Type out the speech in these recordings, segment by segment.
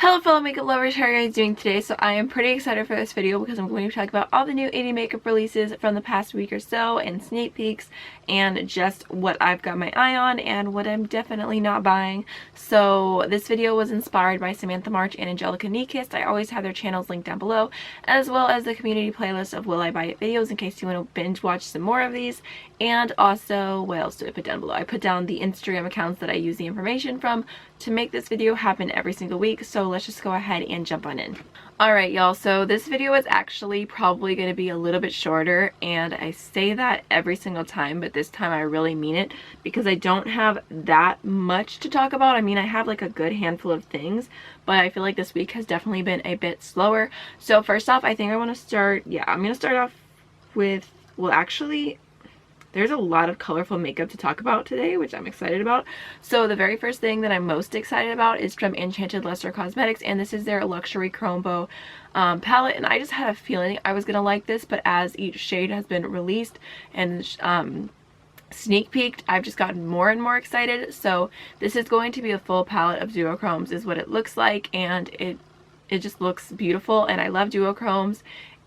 Hello fellow makeup lovers, how are you guys doing today? So I am pretty excited for this video because I'm going to talk about all the new 80 makeup releases from the past week or so and sneak peeks and just what I've got my eye on and what I'm definitely not buying. So this video was inspired by Samantha March and Angelica Niekist. I always have their channels linked down below, as well as the community playlist of Will I Buy It videos in case you want to binge watch some more of these. And also, what else did I put down below? I put down the Instagram accounts that I use the information from to make this video happen every single week. So let's just go ahead and jump on in. Alright y'all, so this video is actually probably going to be a little bit shorter, and I say that every single time, but this time I really mean it because I don't have that much to talk about. I mean, I have like a good handful of things, but I feel like this week has definitely been a bit slower. So first off, I think I want to start, I'm going to start off with, well actually, there's a lot of colorful makeup to talk about today, which I'm excited about. So the very first thing that I'm most excited about is from Enchanted Lustre Cosmetics, and this is their luxury Chromebow palette. And I just had a feeling I was gonna like this, but as each shade has been released and sneak peeked, I've just gotten more and more excited. So this is going to be a full palette of duochromes is what it looks like, and it just looks beautiful, and I love duochromes.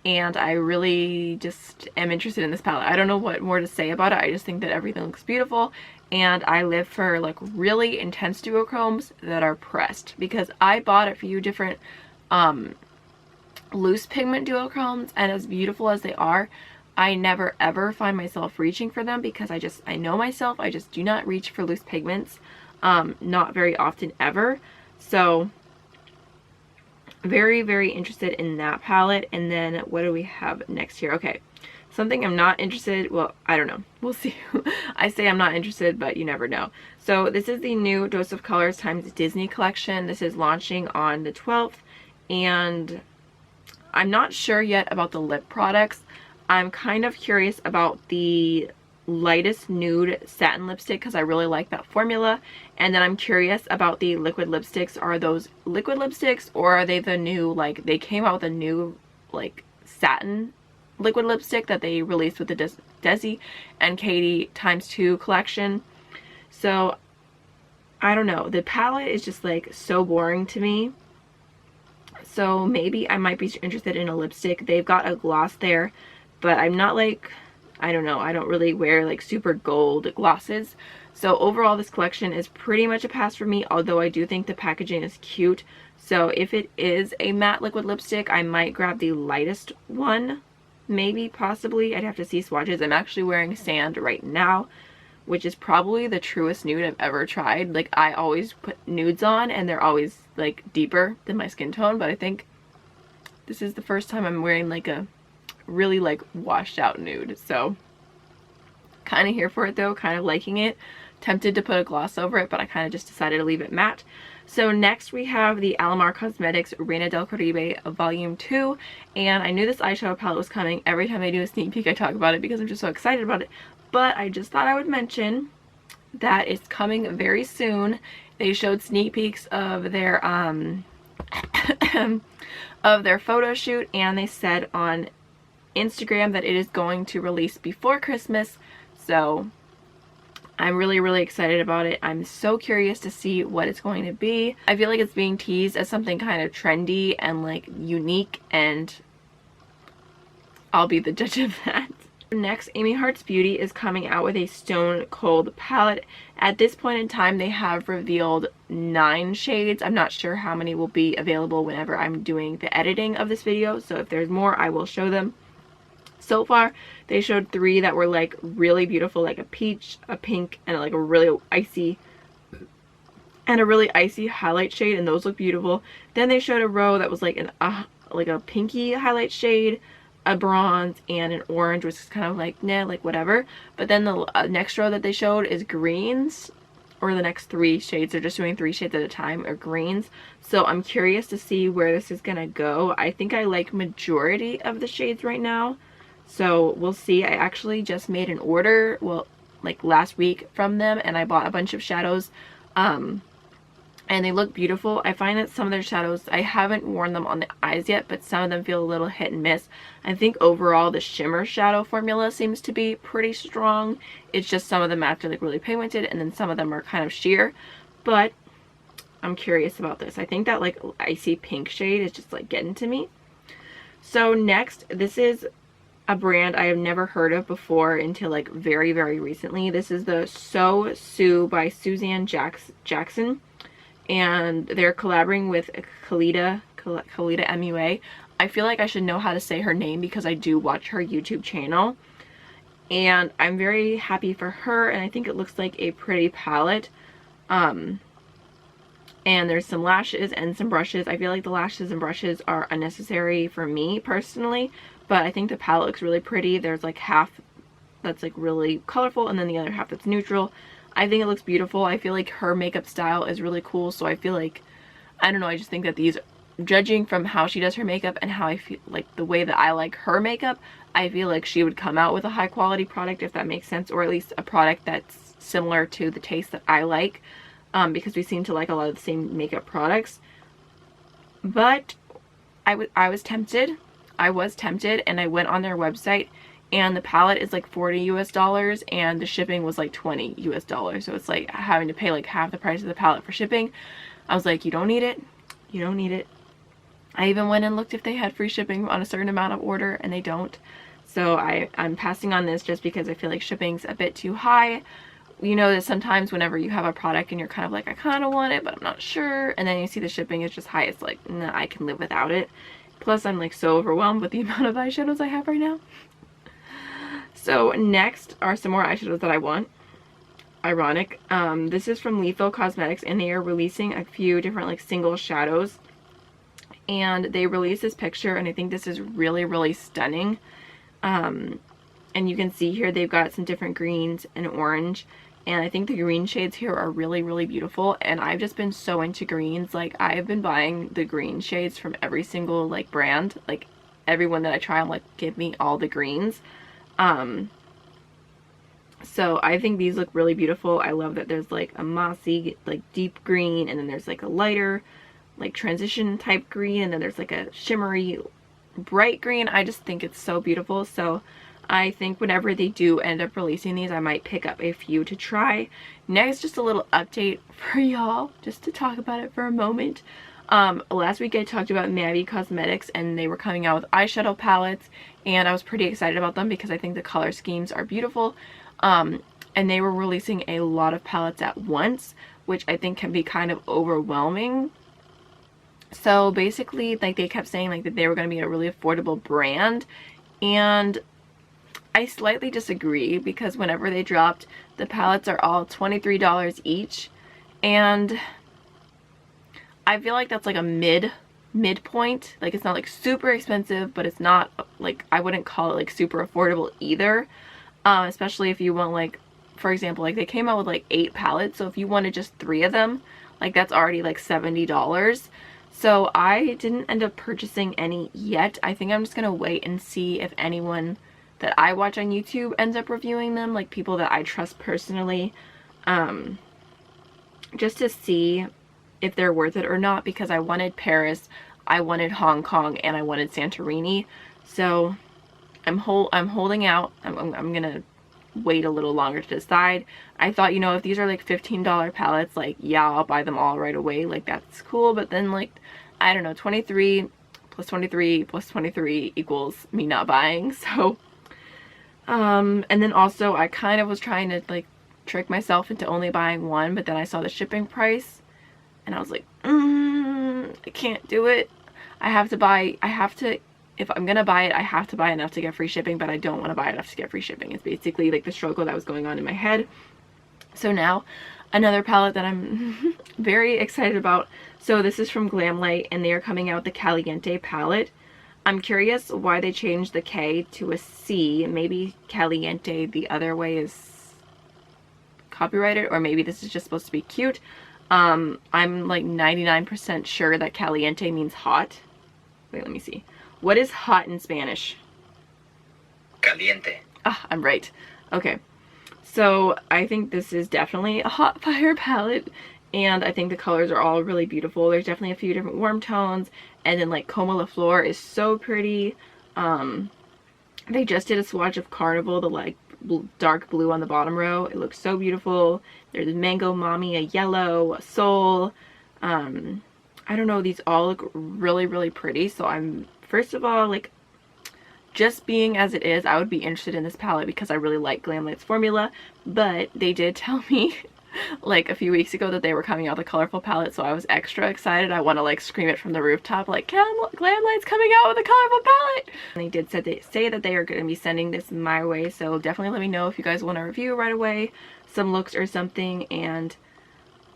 And I really just am interested in this palette. I don't know what more to say about it. I just think that everything looks beautiful, and I live for like really intense duochromes that are pressed, because I bought a few different loose pigment duochromes, and as beautiful as they are, I never ever find myself reaching for them because I know myself, I just do not reach for loose pigments, not very often ever. So very interested in that palette. And then what do we have next here? Okay, something I'm not interested, well, I don't know, we'll see. I say I'm not interested, but you never know. So this is the new Dose of Colors times Disney collection. This is launching on the 12th, and I'm not sure yet about the lip products. I'm kind of curious about the lightest nude satin lipstick because I really like that formula, and then I'm curious about the liquid lipsticks. Are those liquid lipsticks, or are they the new, like, they came out with a new like satin liquid lipstick that they released with the Desi and Katie ×2 collection. So I don't know, the palette is just like so boring to me, so maybe I might be interested in a lipstick. They've got a gloss there, but I'm not like, I don't know, I don't really wear like super gold glosses. So overall this collection is pretty much a pass for me, although I do think the packaging is cute. So if it is a matte liquid lipstick, I might grab the lightest one, maybe, possibly. I'd have to see swatches. I'm actually wearing Sand right now, which is probably the truest nude I've ever tried. Like, I always put nudes on and they're always like deeper than my skin tone, but I think this is the first time I'm wearing like a really like washed out nude. So kind of here for it though, kind of liking it. Tempted to put a gloss over it, but I kind of just decided to leave it matte. So next we have the Alamar Cosmetics Reina del Caribe Volume 2, and I knew this eyeshadow palette was coming. Every time I do a sneak peek I talk about it because I'm just so excited about it, but I just thought I would mention that it's coming very soon. They showed sneak peeks of their of their photo shoot, and they said on Instagram that it is going to release before Christmas. So I'm really excited about it. I'm so curious to see what it's going to be. I feel like it's being teased as something kind of trendy and like unique, and I'll be the judge of that. Next, Amy Hearts Beauty is coming out with a Stone Cold palette. At this point in time, they have revealed 9 shades. I'm not sure how many will be available whenever I'm doing the editing of this video, so if there's more, I will show them. So far, they showed 3 that were like really beautiful, like a peach, a pink, and like a really icy highlight shade, and those look beautiful. Then they showed a row that was like like a pinky highlight shade, a bronze, and an orange, which is kind of like nah, like whatever. But then the next row that they showed is greens, or the next 3 shades. They're just doing 3 shades at a time, or greens. So I'm curious to see where this is gonna go. I think I like majority of the shades right now, so we'll see. I actually just made an order, well, like last week from them, and I bought a bunch of shadows, and they look beautiful. I find that some of their shadows, I haven't worn them on the eyes yet, but some of them feel a little hit and miss. I think overall the shimmer shadow formula seems to be pretty strong. It's just some of them actually like really pigmented, and then some of them are kind of sheer. But I'm curious about this. I think that like icy pink shade is just like getting to me. So next, this is a brand I have never heard of before until like very, very recently. This is the Sosu by Susane Jackson. And they're collaborating with Keleidah MUA. I feel like I should know how to say her name because I do watch her YouTube channel. And I'm very happy for her, and I think it looks like a pretty palette. And there's some lashes and some brushes. I feel like the lashes and brushes are unnecessary for me personally, but I think the palette looks really pretty. There's like half that's like really colorful and then the other half that's neutral. I think it looks beautiful. I feel like her makeup style is really cool, so I feel like, I don't know, I just think that these, judging from how she does her makeup and how I feel like the way that I like her makeup, I feel like she would come out with a high quality product, if that makes sense, or at least a product that's similar to the taste that I like, because we seem to like a lot of the same makeup products. But I was tempted, and I went on their website, and the palette is like $40 US and the shipping was like $20 US. So it's like having to pay like half the price of the palette for shipping. I was like, you don't need it. You don't need it. I even went and looked if they had free shipping on a certain amount of order, and they don't. So I'm passing on this just because I feel like shipping's a bit too high. You know that sometimes whenever you have a product and you're kind of like, I kind of want it, but I'm not sure. And then you see the shipping is just high. It's like, nah, I can live without it. Plus, I'm like so overwhelmed with the amount of eyeshadows I have right now. So next are some more eyeshadows that I want. Ironic. This is from Fiona Cosmetics, and they are releasing a few different like single shadows. And they released this picture, and I think this is really, really stunning. And you can see here they've got some different greens and orange. And I think the green shades here are really, really beautiful. And I've just been so into greens. Like, I've been buying the green shades from every single like brand. Like, everyone that I try, I'm like, give me all the greens. So I think these look really beautiful. I love that there's like a mossy, like deep green, and then there's like a lighter, like transition type green, and then there's like a shimmery, bright green. I just think it's so beautiful. So I think whenever they do end up releasing these, I might pick up a few to try. Next, just a little update for y'all, just to talk about it for a moment. Last week I talked about Mavie Cosmetics, and they were coming out with eyeshadow palettes, and I was pretty excited about them because I think the color schemes are beautiful. And they were releasing a lot of palettes at once, which I think can be kind of overwhelming. So basically, like, they kept saying like that they were going to be a really affordable brand, and I slightly disagree, because whenever they dropped, the palettes are all $23 each, and I feel like that's like a midpoint. Like, it's not like super expensive, but it's not like, I wouldn't call it like super affordable either. Especially if you want, like, for example, like they came out with like 8 palettes, so if you wanted just 3 of them, like that's already like $70. So I didn't end up purchasing any yet. I think I'm just gonna wait and see if anyone that I watch on YouTube ends up reviewing them, like people that I trust personally, just to see if they're worth it or not, because I wanted Paris, I wanted Hong Kong, and I wanted Santorini. So I'm holding out. I'm gonna wait a little longer to decide. I thought, you know, if these are like $15 palettes, like, yeah, I'll buy them all right away, like that's cool. But then, like, I don't know, 23 plus 23 plus 23 equals me not buying. So and then also I kind of was trying to like trick myself into only buying one, but then I saw the shipping price and I was like, I can't do it. If I'm gonna buy it, I have to buy enough to get free shipping, but I don't want to buy enough to get free shipping. It's basically like the struggle that was going on in my head. So now, another palette that I'm very excited about. So this is from GlamLite, and they are coming out with the Kaliente palette. I'm curious why they changed the K to a C. Maybe Kaliente the other way is copyrighted, or maybe this is just supposed to be cute. I'm like 99% sure that Kaliente means hot. Wait, let me see. What is hot in Spanish? Caliente. Ah, I'm right. Okay. So I think this is definitely a hot fire palette, and I think the colors are all really beautiful. There's definitely a few different warm tones, and then like Como La Flor is so pretty. They just did a swatch of Carnival, the like dark blue on the bottom row. It looks so beautiful. There's Mango Mommy, a yellow, a soul, I don't know, these all look really, really pretty. So I'm, first of all, like, just being as it is, I would be interested in this palette because I really like GlamLite's formula. But they did tell me like a few weeks ago that they were coming out with a colorful palette, so I was extra excited. I want to like scream it from the rooftop, like, GlamLite's coming out with a colorful palette! And they did say that they are going to be sending this my way, so definitely let me know if you guys want to review right away some looks or something, and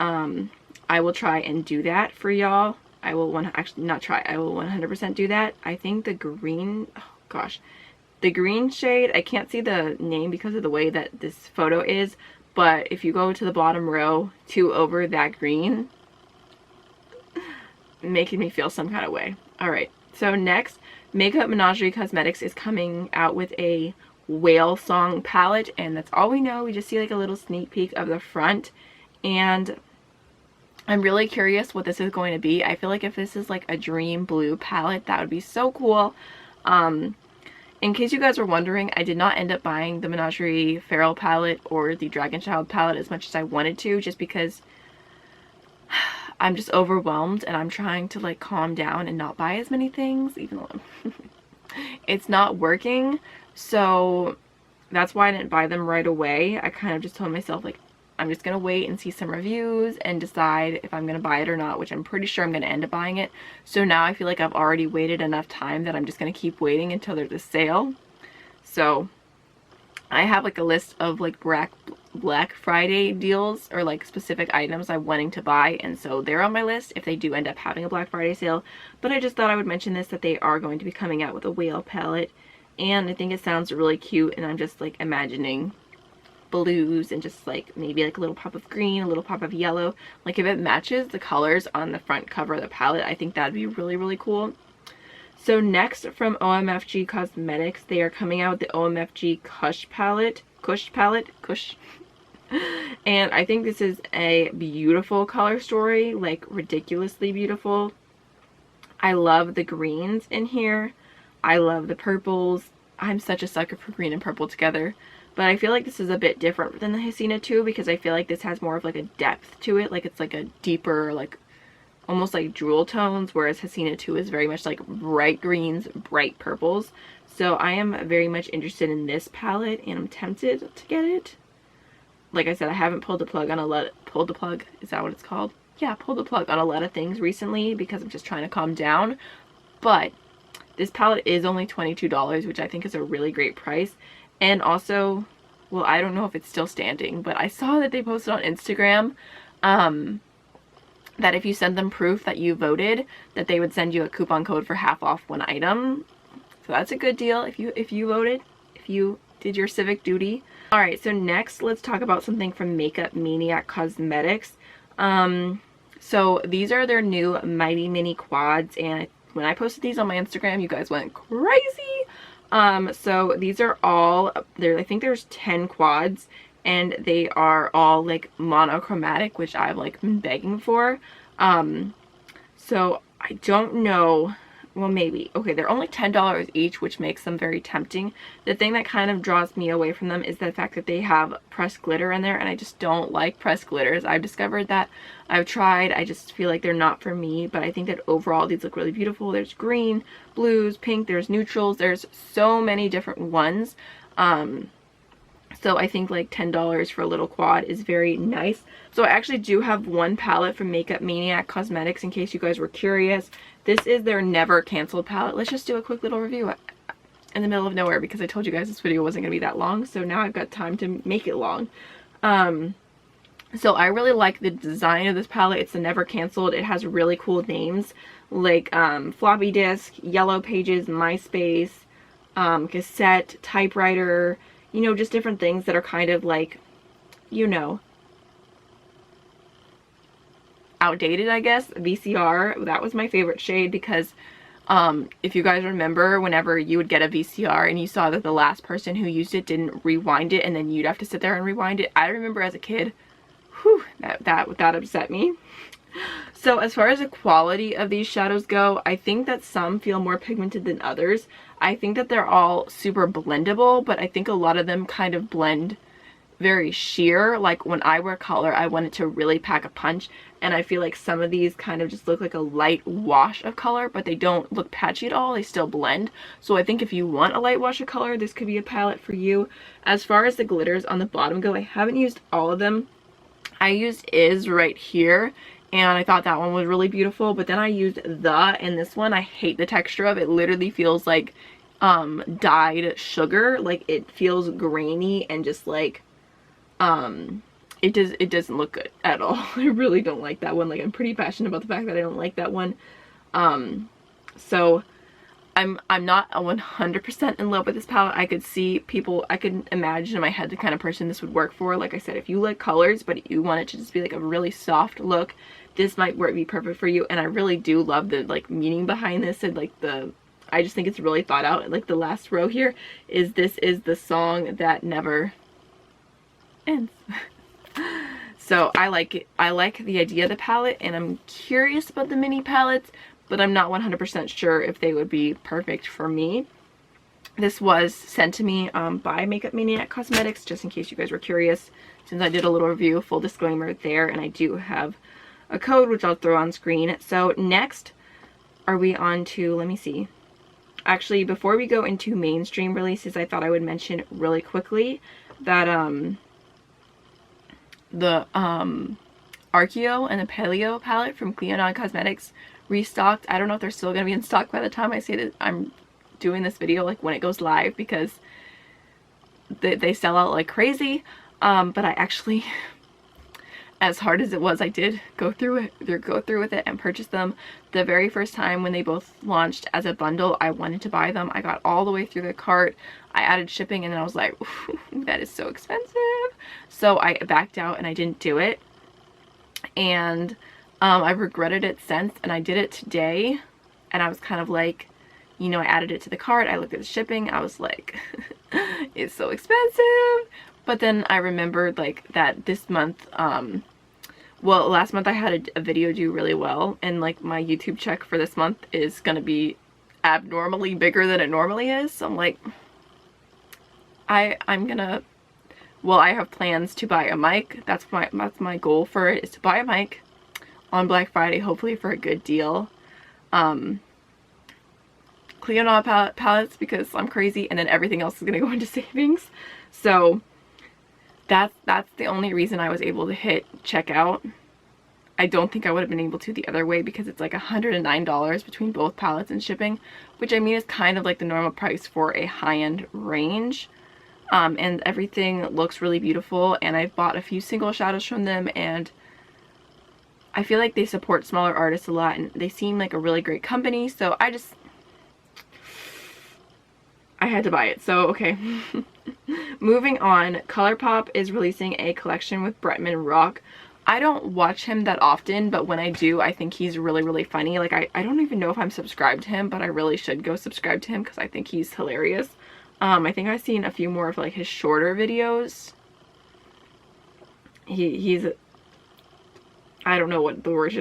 I will try and do that for y'all. I will actually not try, I will 100% do that. I think the green, oh gosh, the green shade, I can't see the name because of the way that this photo is, but if you go to the bottom row, 2 over that green, making me feel some kind of way. Alright, so next, Menagerie Cosmetics is coming out with a Whalesong palette, and that's all we know. We just see like a little sneak peek of the front, and I'm really curious what this is going to be. I feel like if this is like a dream blue palette, that would be so cool. In case you guys were wondering, I did not end up buying the Menagerie Feral palette or the Dragon Child palette as much as I wanted to, just because I'm just overwhelmed and I'm trying to like calm down and not buy as many things, even though it's not working. So that's why I didn't buy them right away. I kind of just told myself, like, I'm just gonna wait and see some reviews and decide if I'm gonna buy it or not, which I'm pretty sure I'm gonna end up buying it. So now I feel like I've already waited enough time that I'm just gonna keep waiting until there's a sale. So I have like a list of like Black Friday deals or like specific items I'm wanting to buy, and so they're on my list if they do end up having a Black Friday sale. But I just thought I would mention this, that they are going to be coming out with a whale palette, and I think it sounds really cute, and I'm just like imagining blues and just like maybe like a little pop of green, a little pop of yellow. Like if it matches the colors on the front cover of the palette, I think that'd be really, really cool. So next, from OMFG Cosmetics, they are coming out with the OMFGKush palette. Kush. And I think this is a beautiful color story, like ridiculously beautiful. I love the greens in here. I love the purples. I'm such a sucker for green and purple together. But I feel like this is a bit different than the Hasina 2 because I feel like this has more of like a depth to it. Like it's like a deeper, like almost like jewel tones, whereas Hasina 2 is very much like bright greens, bright purples. So I am very much interested in this palette and I'm tempted to get it. Like I said, I haven't pulled the plug on a lot. Pulled the plug? Is that what it's called? Yeah, pulled the plug on a lot of things recently because I'm just trying to calm down. But this palette is only $22, which I think is a really great price. And also, well, I don't know if it's still standing, but I saw that they posted on Instagram that if you send them proof that you voted, that they would send you a coupon code for half off one item. So that's a good deal if you voted, if you did your civic duty. Alright, so next let's talk about something from Maniac Cosmetics. So these are their new Mighty Mini quads, and when I posted these on my Instagram, you guys went crazy. So these are all there. I think there's 10 quads, and they are all like monochromatic, which I've like been begging for. So I don't know. Well, maybe. Okay, they're only $10 each, which makes them very tempting. The thing that kind of draws me away from them is the fact that they have pressed glitter in there, and I just don't like pressed glitters. I've discovered that. I've tried. I just feel like they're not for me, but I think that overall these look really beautiful. There's green, blues, pink, there's neutrals. There's so many different ones. So I think like $10 for a little quad is very nice. So I actually do have one palette from Maniac Cosmetics in case you guys were curious. This is their Never Canceled palette. Let's just do a quick little review in the middle of nowhere because I told you guys this video wasn't going to be that long. So now I've got time to make it long. So I really like the design of this palette. It's the Never Canceled. It has really cool names like floppy disk, yellow pages, MySpace, cassette, typewriter, you know, just different things that are kind of like, you know, outdated, I guess. VCR, that was my favorite shade because if you guys remember, whenever you would get a VCR and you saw that the last person who used it didn't rewind it and then you'd have to sit there and rewind it. I remember as a kid, whew, that upset me. So as far as the quality of these shadows go, I think that some feel more pigmented than others. I think that they're all super blendable, but I think a lot of them kind of blend very sheer. Like when I wear color, I want it to really pack a punch, and I feel like some of these kind of just look like a light wash of color, but they don't look patchy at all. They still blend. So I think if you want a light wash of color, this could be a palette for you. As far as the glitters on the bottom go, I haven't used all of them. I used Is right here, and I thought that one was really beautiful, but then I used The, and this one I hate the texture of. It literally feels like dyed sugar. Like it feels grainy and just like it doesn't look good at all. I really don't like that one. Like I'm pretty passionate about the fact that I don't like that one. So I'm not 100% in love with this palette. I could see people, I could imagine in my head the kind of person this would work for. Like I said, if you like colors but you want it to just be like a really soft look, this might be perfect for you. And I really do love the like meaning behind this, and like I just think it's really thought out. Like the last row here is, this is the song that never ends. So I like it. I like the idea of the palette, and I'm curious about the mini palettes, but I'm not 100% sure if they would be perfect for me. This was sent to me by Maniac Cosmetics, just in case you guys were curious, since I did a little review. Full disclaimer there, and I do have a code which I'll throw on screen. So next are we on to, let me see. Actually, before we go into mainstream releases, I thought I would mention really quickly that the Archeo and the Paleo palette from Clionahd Cosmetics restocked. I don't know if they're still going to be in stock by the time I say that I'm doing this video, like when it goes live, because they sell out like crazy. But I actually, as hard as it was, I did go through with it and purchase them. The very first time when they both launched as a bundle, I wanted to buy them. I got all the way through the cart. I added shipping, and then I was like, that is so expensive. So I backed out and I didn't do it. And I've regretted it since, and I did it today, and I was kind of like, you know, I added it to the cart. I looked at the shipping. I was like, it's so expensive. But then I remembered like that this month, well, last month I had a video do really well, and like my YouTube check for this month is gonna be abnormally bigger than it normally is. So I'm like, I'm gonna, well, I have plans to buy a mic. That's my goal for it, is to buy a mic on Black Friday, hopefully for a good deal. Clionahd palettes, because I'm crazy, and then everything else is gonna go into savings. So that's the only reason I was able to hit checkout. I don't think I would have been able to the other way, because it's like $109 between both palettes and shipping, which I mean is kind of like the normal price for a high-end range. And everything looks really beautiful, and I've bought a few single shadows from them, and I feel like they support smaller artists a lot, and they seem like a really great company. So I had to buy it. So okay. Moving on, ColourPop is releasing a collection with Bretman Rock. I don't watch him that often, but when I do, I think he's really, really funny. Like I don't even know if I'm subscribed to him, but I really should go subscribe to him because I think he's hilarious. I think I've seen a few more of like his shorter videos. He's, I don't know what the word to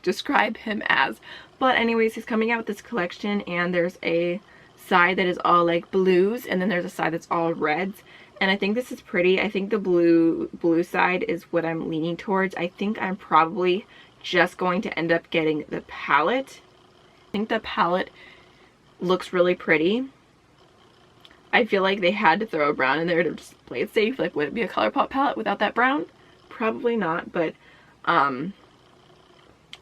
describe him as, but anyways, he's coming out with this collection, and there's a side that is all like blues, and then there's a side that's all reds, and I think this is pretty. I think the blue side is what I'm leaning towards. I think I'm probably just going to end up getting the palette. I think the palette looks really pretty. I feel like they had to throw a brown in there to just play it safe. Like, would it be a ColourPop palette without that brown? Probably not, but I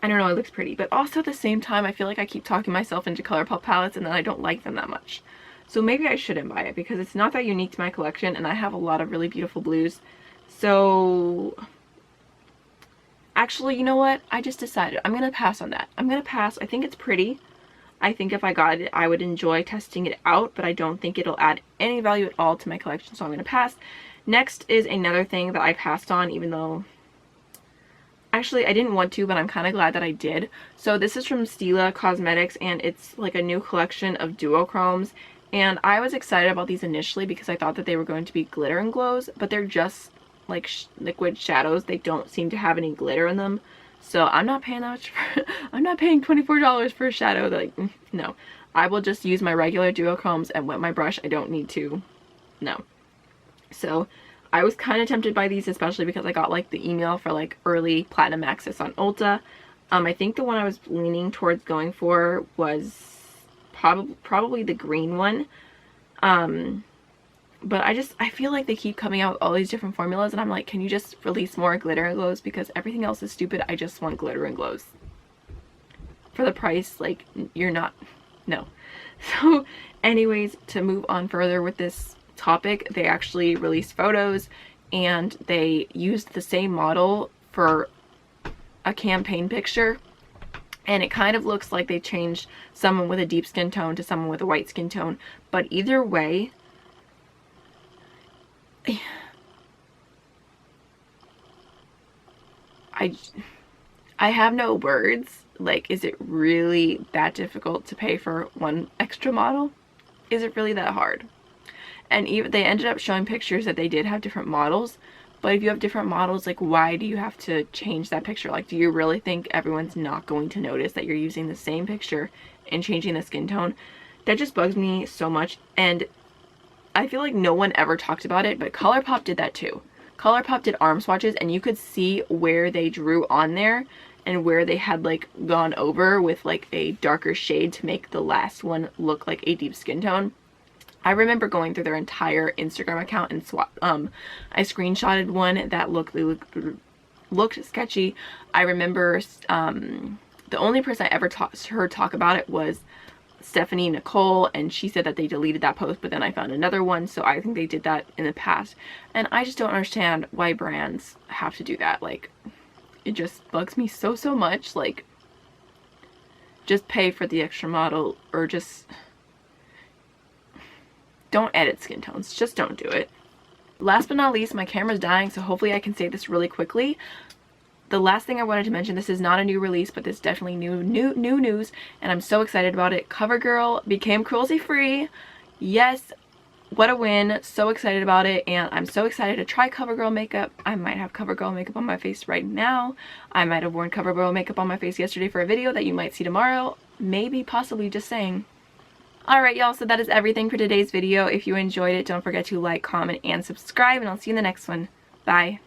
don't know, it looks pretty. But also at the same time, I feel like I keep talking myself into ColourPop palettes, and then I don't like them that much. So maybe I shouldn't buy it, because it's not that unique to my collection, and I have a lot of really beautiful blues. So actually, you know what? I just decided I'm gonna pass on that. I'm gonna pass. I think it's pretty. I think if I got it, I would enjoy testing it out, but I don't think it'll add any value at all to my collection, so I'm gonna pass. Next is another thing that I passed on, even though actually I didn't want to, but I'm kind of glad that I did. So this is from Fiona Cosmetics, and it's like a new collection of duochromes, and I was excited about these initially because I thought that they were going to be glitter and glows, but they're just like liquid shadows. They don't seem to have any glitter in them. So I'm not paying that much for, I'm not paying $24 for a shadow. Like, no. I will just use my regular duochromes and wet my brush. I don't need to, no. So I was kind of tempted by these, especially because I got like the email for like early platinum access on Ulta. I think the one I was leaning towards going for was probably the green one. But I feel like they keep coming out with all these different formulas, and I'm like, can you just release more glitter and glows, because everything else is stupid. I just want glitter and glows. For the price, like, you're not, no. So anyways, to move on further with this topic, they actually released photos and they used the same model for a campaign picture, and it kind of looks like they changed someone with a deep skin tone to someone with a white skin tone. But either way, I have no words. Like, is it really that difficult to pay for one extra model? Is it really that hard? And even they ended up showing pictures that they did have different models, but if you have different models, like, why do you have to change that picture? Like, do you really think everyone's not going to notice that you're using the same picture and changing the skin tone? That just bugs me so much, and I feel like no one ever talked about it, but ColourPop did that too. ColourPop did arm swatches, and you could see where they drew on there and where they had like gone over with like a darker shade to make the last one look like a deep skin tone. I remember going through their entire Instagram account and I screenshotted one that looked sketchy. I remember the only person I ever heard talk about it was Stephanie Nicole, and she said that they deleted that post, but then I found another one, so I think they did that in the past. And I just don't understand why brands have to do that. Like, it just bugs me so much. Like, just pay for the extra model, or just don't edit skin tones. Just don't do it. Last but not least, my camera's dying, so hopefully I can say this really quickly. The last thing I wanted to mention, this is not a new release, but this is definitely new news, and I'm so excited about it. CoverGirl became cruelty free. Yes, what a win. So excited about it, and I'm so excited to try CoverGirl makeup. I might have CoverGirl makeup on my face right now. I might have worn CoverGirl makeup on my face yesterday for a video that you might see tomorrow. Maybe, possibly, just saying. Alright y'all, so that is everything for today's video. If you enjoyed it, don't forget to like, comment, and subscribe, and I'll see you in the next one. Bye.